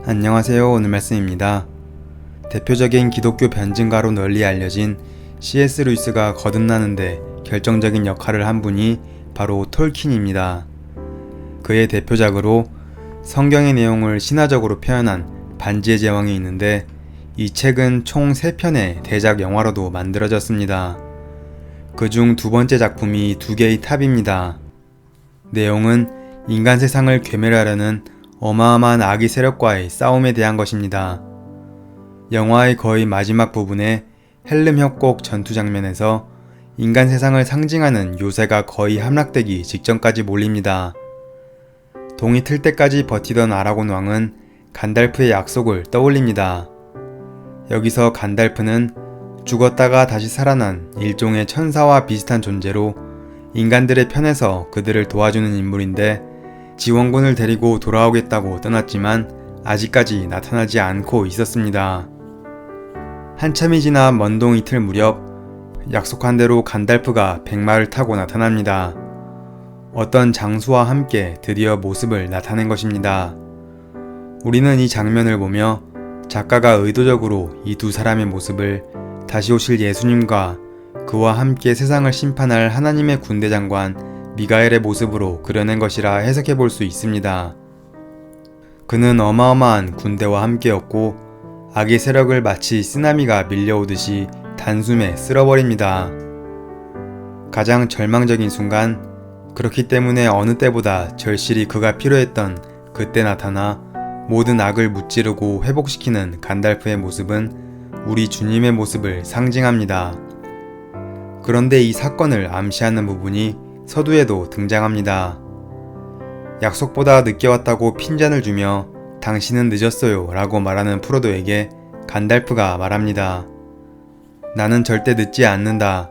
안녕하세요. 오늘 말씀입니다. 대표적인 기독교 변증가로 널리 알려진 C.S. 루이스가 거듭나는데 결정적인 역할을 한 분이 바로 톨킨입니다. 그의 대표작으로 성경의 내용을 신화적으로 표현한 반지의 제왕이 있는데 이 책은 총 3편의 대작 영화로도 만들어졌습니다. 그중 두 번째 작품이 두 개의 탑입니다. 내용은 인간 세상을 괴멸하려는 어마어마한 악의 세력과의 싸움에 대한 것입니다. 영화의 거의 마지막 부분에 헬름 협곡 전투 장면에서 인간 세상을 상징하는 요새가 거의 함락되기 직전까지 몰립니다. 동이 틀 때까지 버티던 아라곤 왕은 간달프의 약속을 떠올립니다. 여기서 간달프는 죽었다가 다시 살아난 일종의 천사와 비슷한 존재로 인간들의 편에서 그들을 도와주는 인물인데 지원군을 데리고 돌아오겠다고 떠났지만 아직까지 나타나지 않고 있었습니다. 한참이 지나 먼동 이틀 무렵 약속한 대로 간달프가 백마를 타고 나타납니다. 어떤 장수와 함께 드디어 모습을 나타낸 것입니다. 우리는 이 장면을 보며 작가가 의도적으로 이 두 사람의 모습을 다시 오실 예수님과 그와 함께 세상을 심판할 하나님의 군대 장관 미가엘의 모습으로 그려낸 것이라 해석해 볼 수 있습니다. 그는 어마어마한 군대와 함께였고 악의 세력을 마치 쓰나미가 밀려오듯이 단숨에 쓸어버립니다. 가장 절망적인 순간, 그렇기 때문에 어느 때보다 절실히 그가 필요했던 그때 나타나 모든 악을 무찌르고 회복시키는 간달프의 모습은 우리 주님의 모습을 상징합니다. 그런데 이 사건을 암시하는 부분이 서두에도 등장합니다. 약속보다 늦게 왔다고 핀잔을 주며 당신은 늦었어요 라고 말하는 프로도에게 간달프가 말합니다. 나는 절대 늦지 않는다.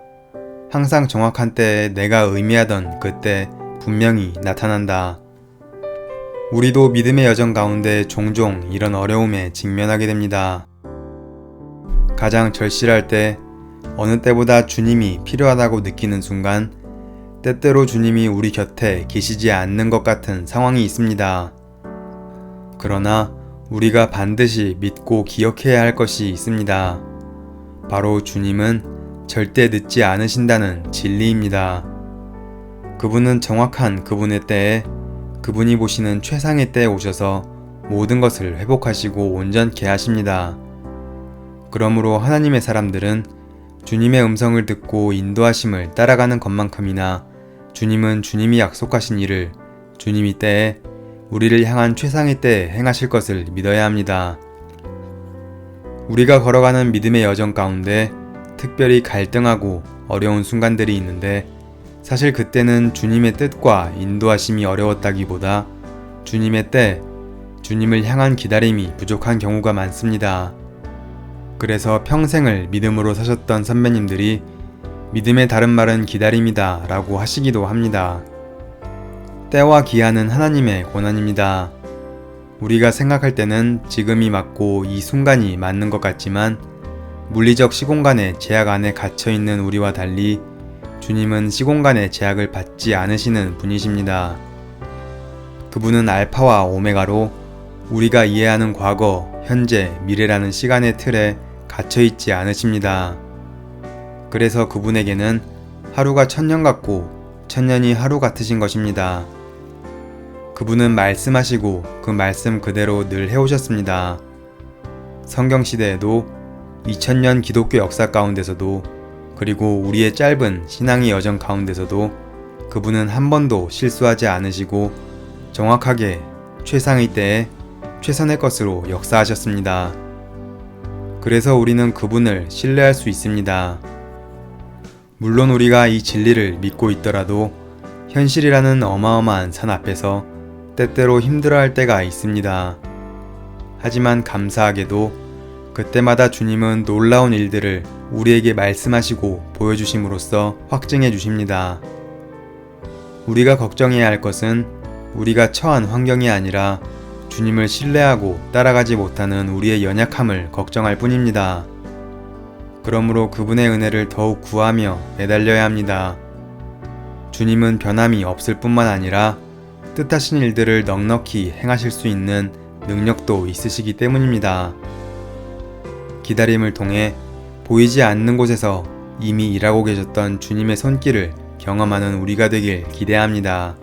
항상 정확한 때에 내가 의미하던 그때 분명히 나타난다. 우리도 믿음의 여정 가운데 종종 이런 어려움에 직면하게 됩니다. 가장 절실할 때, 어느 때보다 주님이 필요하다고 느끼는 순간, 때때로 주님이 우리 곁에 계시지 않는 것 같은 상황이 있습니다. 그러나 우리가 반드시 믿고 기억해야 할 것이 있습니다. 바로 주님은 절대 늦지 않으신다는 진리입니다. 그분은 정확한 그분의 때에 그분이 보시는 최상의 때에 오셔서 모든 것을 회복하시고 온전케 하십니다. 그러므로 하나님의 사람들은 주님의 음성을 듣고 인도하심을 따라가는 것만큼이나 주님은 주님이 약속하신 일을 주님이 때에 우리를 향한 최상의 때에 행하실 것을 믿어야 합니다. 우리가 걸어가는 믿음의 여정 가운데 특별히 갈등하고 어려운 순간들이 있는데 사실 그때는 주님의 뜻과 인도하심이 어려웠다기보다 주님의 때, 주님을 향한 기다림이 부족한 경우가 많습니다. 그래서 평생을 믿음으로 사셨던 선배님들이 믿음의 다른 말은 기다림이다 라고 하시기도 합니다. 때와 기한은 하나님의 권한입니다. 우리가 생각할 때는 지금이 맞고 이 순간이 맞는 것 같지만 물리적 시공간의 제약 안에 갇혀있는 우리와 달리 주님은 시공간의 제약을 받지 않으시는 분이십니다. 그분은 알파와 오메가로 우리가 이해하는 과거, 현재, 미래라는 시간의 틀에 갇혀있지 않으십니다. 그래서 그분에게는 하루가 천년 같고 천년이 하루 같으신 것입니다. 그분은 말씀하시고 그 말씀 그대로 늘 해오셨습니다. 성경시대에도 2000년 기독교 역사 가운데서도 그리고 우리의 짧은 신앙의 여정 가운데서도 그분은 한 번도 실수하지 않으시고 정확하게 최상의 때에 최선의 것으로 역사하셨습니다. 그래서 우리는 그분을 신뢰할 수 있습니다. 물론 우리가 이 진리를 믿고 있더라도 현실이라는 어마어마한 산 앞에서 때때로 힘들어할 때가 있습니다. 하지만 감사하게도 그때마다 주님은 놀라운 일들을 우리에게 말씀하시고 보여주심으로써 확증해 주십니다. 우리가 걱정해야 할 것은 우리가 처한 환경이 아니라 주님을 신뢰하고 따라가지 못하는 우리의 연약함을 걱정할 뿐입니다. 그러므로 그분의 은혜를 더욱 구하며 매달려야 합니다. 주님은 변함이 없을 뿐만 아니라 뜻하신 일들을 넉넉히 행하실 수 있는 능력도 있으시기 때문입니다. 기다림을 통해 보이지 않는 곳에서 이미 일하고 계셨던 주님의 손길을 경험하는 우리가 되길 기대합니다.